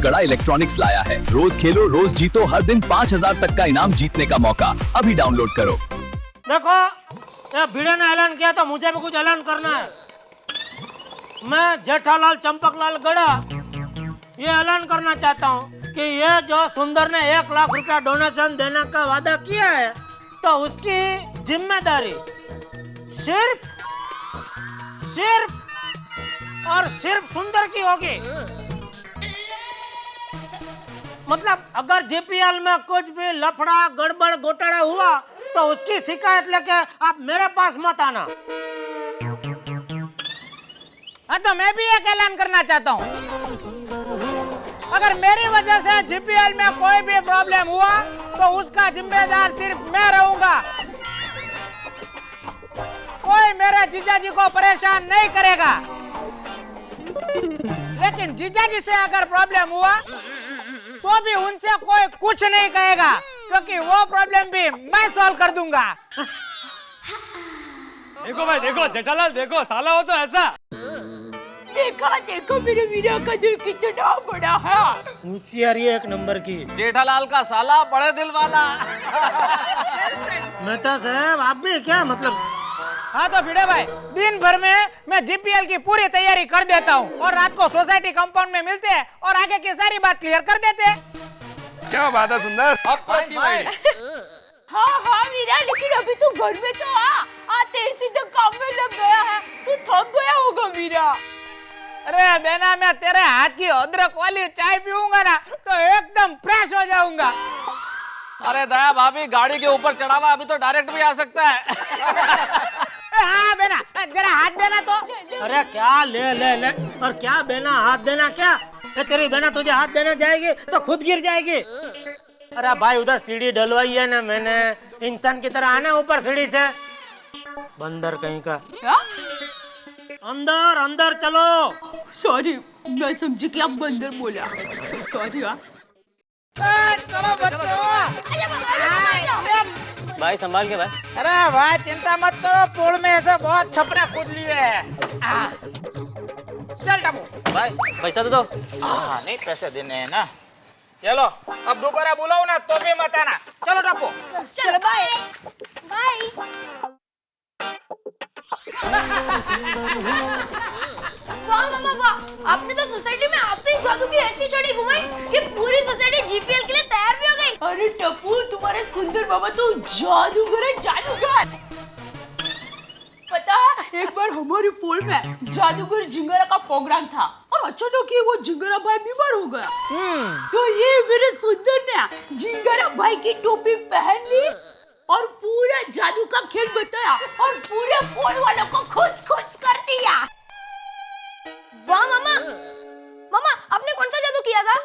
गड़ा इलेक्ट्रॉनिक्स लाया है। रोज खेलो रोज जीतो, हर दिन 5,000 तक का इनाम जीतने का मौका। अभी डाउनलोड करो। देखो, ये भिड़े ने ऐलान किया तो मुझे भी कुछ ऐलान करना है। मैं जेठालाल चंपकलाल गड़ा ये ऐलान करना चाहता हूँ कि ये जो सुंदर ने 1 लाख रुपया डोनेशन देने का वादा किया है, तो उसकी जिम्मेदारी सिर्फ और सिर्फ सुंदर की होगी। मतलब अगर जीपीएल में कुछ भी लफड़ा गड़बड़ घोटाला हुआ तो उसकी शिकायत लेके आप मेरे पास मत आना। हाँ, तो मैं भी एक ऐलान करना चाहता हूँ, अगर मेरी वजह से जीपीएल में कोई भी प्रॉब्लम हुआ तो उसका जिम्मेदार सिर्फ मैं रहूंगा। कोई मेरे जीजाजी को परेशान नहीं करेगा। लेकिन जीजाजी से अगर प्रॉब्लम हुआ तो भी उनसे कोई कुछ नहीं कहेगा, क्योंकि वो प्रॉब्लम भी मैं सॉल्व कर दूंगा। देखो भाई, देखो जेठालाल, देखो साला हो तो ऐसा। देखो मेरे वीरा का दिल कितना बड़ा है। होशियारी एक नंबर की। जेठालाल का साला बड़े दिल वाला। मेहता साहब, आप भी क्या मतलब? हाँ तो भिड़े भाई, दिन भर में मैं जीपीएल की पूरी तैयारी कर देता हूँ और रात को सोसाइटी कंपाउंड में मिलते हैं और आगे की सारी बात क्लियर कर देते हैं। क्या बात है सुंदर? भाई। हाँ वीरा, लेकिन अभी तू घर में तो आते ही सीधे काम में लग गया है। तू थक गया होगा वीरा। अरे बेना, मैं तेरे हाथ की अदरक वाली चाय पीऊंगा ना तो एकदम फ्रेश हो जाऊंगा। अरे दया भाभी, गाड़ी के ऊपर चढ़ा हुआ, अभी तो डायरेक्ट भी आ सकता है। हाँ बेना, जरा हाथ देना तो। अरे क्या ले और क्या बेना हाथ देना क्या? तेरी बेना तुझे हाथ देने जाएगी तो खुद गिर जाएगी। अरे भाई, उधर सीढ़ी डलवाई है ना मैंने, इंसान की तरह आना ऊपर सीढ़ी से। बंदर कहीं का। क्या? अंदर चलो। सॉरी, मैं समझी कि आप बंदर बोला। सॉरी यार। चलो बच्चों। भाई संभाल के भाई। अरे भाई चिंता मत करो, पुल में ऐसे बहुत छपरा कूद लिए हैं। चल टापू। भाई पैसा तो दो। नहीं, पैसे देने हैं ना। चलो, अब दोबारा बुलाओ ना तो भी मत आना। चलो टापू। चलो बाय बाय। वाह मामा वाह, आपने तो सोसाइटी में आते ही जादू की ऐसी छड़ी घुमाई कि पूरी सोसाइटी जीपीएल के लिए तैयार भी हो गई। अरे टप्पू, तुम्हारे सुंदर बाबा तो जादूगर है, जादूगर। पता है, एक बार हमारे पोल में जादूगर जिंगरा का प्रोग्राम था और अचानक ही वो जिंगरा भाई बीमार हो गया। तो ये मेरे सुंदर ने जिंगरा भाई की टोपी पहन ली और पूरा जादू का खेल बताया और पूरे पोल वालों को खुश कर दिया। वाह मामा, आपने कौन सा जादू किया था?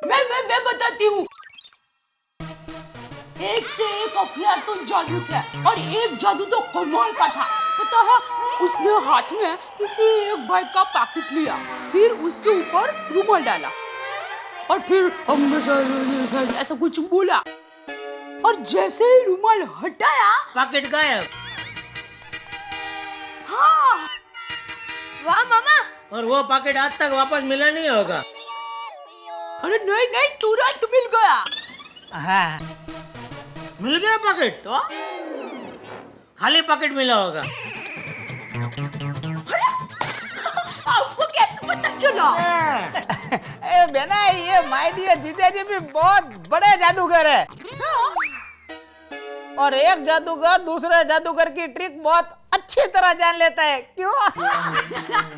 मैं बताती हूँ। एक से एक अफलातून जादू थे और एक जादू तो कमाल का था। पता है, उसने हाथ में किसी एक भाई का पैकेट लिया, फिर उसके ऊपर रुमाल डाला और फिर ऐसा कुछ बोला और जैसे ही रुमाल हटाया पैकेट गायब। हाँ। वाह मामा। और वो पैकेट आज तक वापस मिला नहीं होगा। अरे नहीं, तुरंत मिल गया। हाँ, मिल गया पैकेट? तो खाली पैकेट मिला होगा। आपको कैसे पता चला? ए बेना, ये माय डियर जीजाजी भी बहुत बड़े जादूगर है। और एक जादूगर दूसरे जादूगर की ट्रिक बहुत अच्छी तरह जान लेता है, क्यों?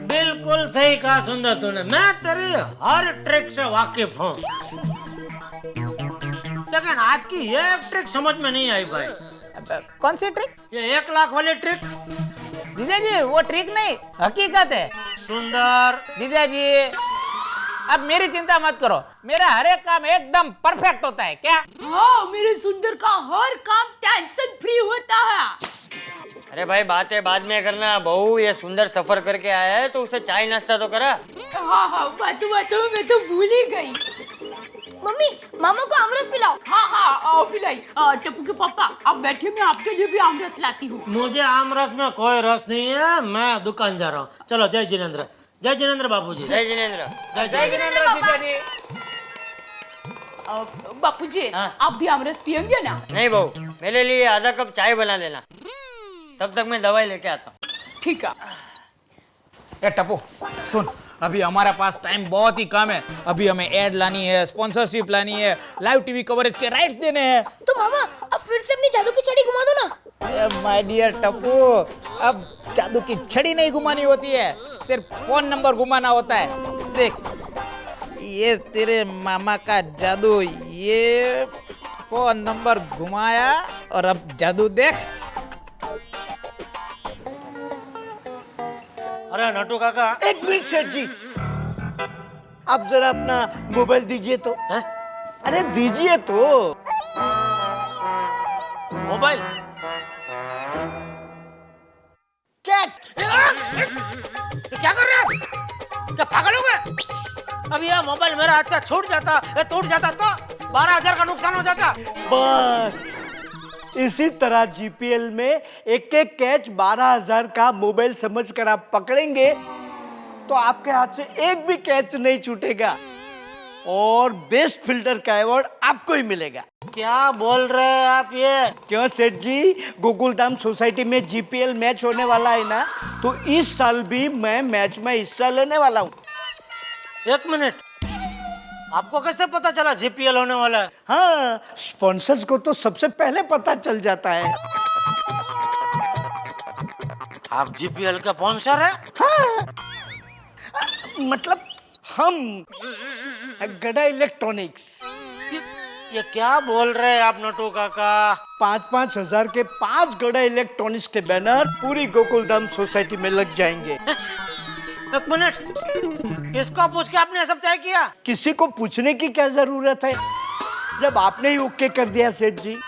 बिल्कुल सही कहा सुंदर तूने, मैं तेरी हर ट्रिक से वाकिफ हूँ। लेकिन आज की ये ट्रिक समझ में नहीं आई भाई। कौन सी ट्रिक? ये 1 लाख वाली ट्रिक। जीजाजी, वो ट्रिक नहीं, हकीकत है। सुंदर जीजाजी, अब मेरी चिंता मत करो, मेरा हर एक काम एकदम परफेक्ट होता है। क्या? हाँ, मेरे सुंदर का हर काम टेंशन फ्री होता है। अरे भाई, बातें बाद में करना। बहू ये सुंदर सफर करके आया है तो उसे चाय नाश्ता तो करा। हाँ, बातों में तो भूल ही गई। मम्मी, मामा को आमरस पिलाओ। हाँ, आओ पिलाई। टप्पू के पापा, आप बैठे, मैं आपके लिए भी आमरस लाती हूँ। मुझे आमरस में कोई रस नहीं है, मैं दुकान जा रहा हूँ। चलो, जय जिनेंद्र बाबूजी। जय जिनेंद्र। जय जिनेंद्र जीजाजी। बापूजी हाँ। आप भी आमरस पियेंगे ना? नहीं बहू, मेरे लिए आधा कप चाय बना देना, तब तक मैं दवाई लेके आता हूँ। ठीक है। ए टप्पू सुन, अभी हमारे पास टाइम बहुत ही कम है। अभी हमें एड लानी है, स्पॉन्सरशिप लानी है, लाइव टीवी कवरेज के राइट्स देने हैं। तो मामा अब फिर से अपनी जादू की छड़ी घुमा दो ना। माय डियर टप्पू, अब जादू की छड़ी नहीं घुमानी होती है, सिर्फ फोन नंबर घुमाना होता है। देख, ये तेरे मामा का जादू, ये फोन नंबर घुमाया और अब जादू देख। अरे नटू काका, एक मिनट सेठ जी, आप जरा अपना मोबाइल दीजिए तो। हैं? अरे दीजिए तो। मोबाइल क्या? क्या कर रहे हो? क्या पागल हो गए? अब यह मोबाइल मेरा हाथ से छूट जाता, ये टूट जाता तो 12,000 का नुकसान हो जाता। बस इसी तरह जीपीएल में एक एक कैच 12,000 का मोबाइल समझकर आप पकड़ेंगे तो आपके हाथ से एक भी कैच नहीं छूटेगा और बेस्ट फील्डर का अवार्ड आपको ही मिलेगा। क्या बोल रहे हैं आप ये? क्यों सेठ जी, गोकुलधाम सोसाइटी में जीपीएल मैच होने वाला है ना, तो इस साल भी मैं मैच में हिस्सा लेने वाला हूँ। एक मिनट, आपको कैसे पता चला जीपीएल होने वाला है? हाँ, स्पॉन्सर्स को तो सबसे पहले पता चल जाता है। आप जीपीएल का स्पॉन्सर है? हाँ, मतलब हम गड़ा इलेक्ट्रॉनिक्स। ये क्या बोल रहे हैं आप नटू काका? 5-5 हजार के 5 गड़ा इलेक्ट्रॉनिक्स के बैनर पूरी गोकुलधाम सोसाइटी में लग जाएंगे। एक मिनट, किसको पूछ के आपने ये सब तय किया? किसी को पूछने की क्या जरूरत है, जब आपने ही ओके कर दिया सेठ जी।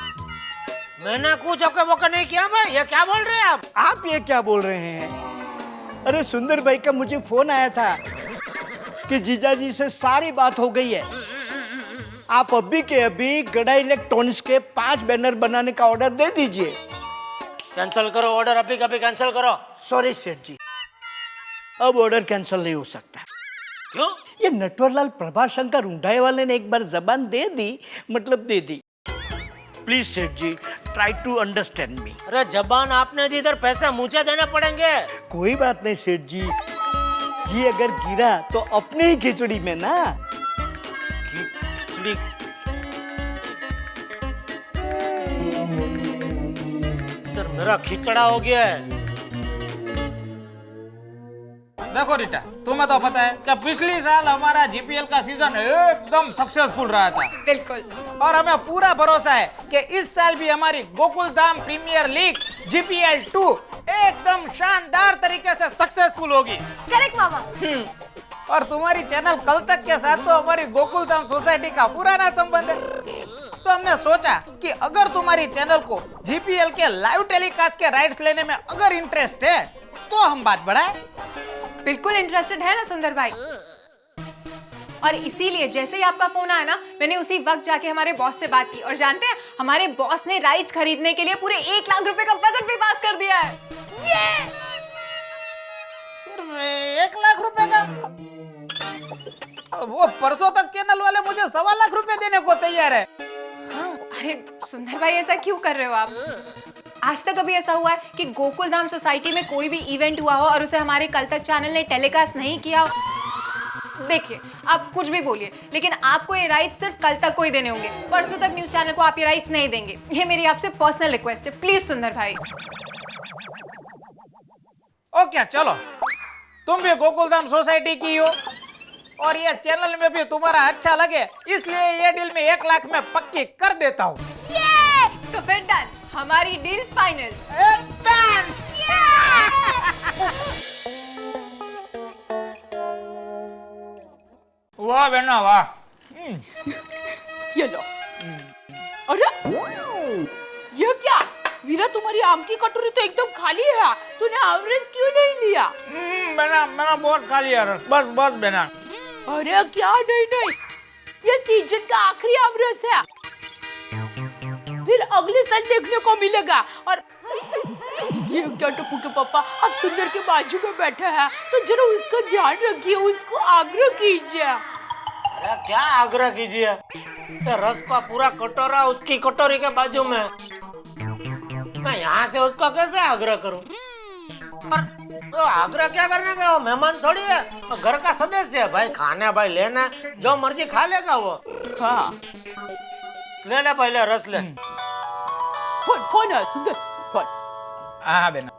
मैंने कुछ ओके बोके नहीं किया भाई, ये क्या बोल रहे हैं आप? आप ये क्या बोल रहे हैं? अरे सुंदर भाई का मुझे फोन आया था कि जीजाजी से सारी बात हो गई है। आप अभी के अभी गड़ा इलेक्ट्रॉनिक्स के 5 बैनर बनाने का ऑर्डर दे दीजिए। कैंसिल करो ऑर्डर, अभी कभी कैंसिल करो। सॉरी सेठ जी, अब ऑर्डर कैंसिल नहीं हो सकता। क्यों? ये नटवरलाल प्रभाशंकर उंडाई वाले ने एक बार जबान दे दी, मतलब दे दी। प्लीज सेठ जी, ट्राई टू अंडरस्टैंड मी। अरे जबान आपने दी, इधर पैसे मुझे देने पड़ेंगे। कोई बात नहीं सेठ जी, ये अगर गिरा तो अपने ही खिचड़ी में ना। खिचड़ी? इधर मेरा खिचड़ा हो गया है। देखो रीटा, तुम्हें तो पता है कि पिछली साल हमारा जीपीएल का सीजन एकदम सक्सेसफुल रहा था। बिल्कुल। और हमें पूरा भरोसा है कि इस साल भी हमारी गोकुलधाम प्रीमियर लीग जीपीएल 2 एकदम शानदार तरीके से सक्सेसफुल होगी। करेक्ट मामा। और तुम्हारी चैनल कल तक के साथ तो हमारी गोकुलधाम सोसाइटी का पुराना संबंध है, तो हमने सोचा कि अगर तुम्हारी चैनल को जीपीएल के लाइव टेलीकास्ट के राइट्स लेने में अगर इंटरेस्ट है तो हम बात बढ़ाएं। बिल्कुल इंटरेस्टेड है ना सुंदर भाई। और इसीलिए जैसे ही आपका फोन आया ना, मैंने उसी वक्त जाके हमारे बॉस से बात की और जानते हैं हमारे बॉस ने राइट्स खरीदने के लिए पूरे 1 लाख रुपए का बजट भी पास कर दिया है। ये सिर्फ 1 लाख रुपए का? वो परसों तक चैनल वाले मुझे 1.25 लाख रुपए देने को तैयार है। हाँ, अरे सुंदर भाई ऐसा क्यों कर रहे हो आप? आज तक कभी ऐसा हुआ है कि गोकुलधाम सोसाइटी में कोई भी इवेंट हुआ हो और उसे हमारे कल तक चैनल ने टेलीकास्ट नहीं किया हो? देखिए, आप कुछ भी बोलिए, लेकिन आपको ये राइट्स सिर्फ कल तक को ही देने होंगे। परसों तक न्यूज चैनल को आप ये राइट्स नहीं देंगे। ये मेरी आपसे पर्सनल रिक्वेस्ट है, प्लीज सुंदर भाई। ओके चलो, तुम भी गोकुलधाम सोसाइटी की हो और ये चैनल में भी तुम्हारा अच्छा लगे, इसलिए ये डील में 1 लाख में पक्की कर देता हूँ। तो फिर डन, हमारी डील फाइनल। वाह बेना वाह। ये लो। अरे ये क्या वीरा, तुम्हारी आम की कटोरी तो एकदम खाली है, तूने आमरस क्यों नहीं लिया? बेना बहुत खा लिया रस, बस बेना। अरे क्या नहीं, ये सीजन का आखिरी आमरस है, फिर अगले साल देखने को मिलेगा। और ये क्या टप्पू के पापा, आप सुंदर के बाजू में बैठा है तो जरा उसका ध्यान रखिए, उसको आग्रह कीजिए। अरे क्या आग्रह कीजिए? ये रस का पूरा कटोरा उसकी कटोरी के बाजू में, मैं यहाँ से उसको कैसे आग्रह करूं? और तो आग्रह क्या करने का, वो मेहमान थोड़ी है, वो घर का सदस्य है भाई। खाना भाई लेना, जो मर्जी खा लेगा वो। हाँ ले ले पहले रस ले। फोन फोन सुंदर फोन हाँ बेना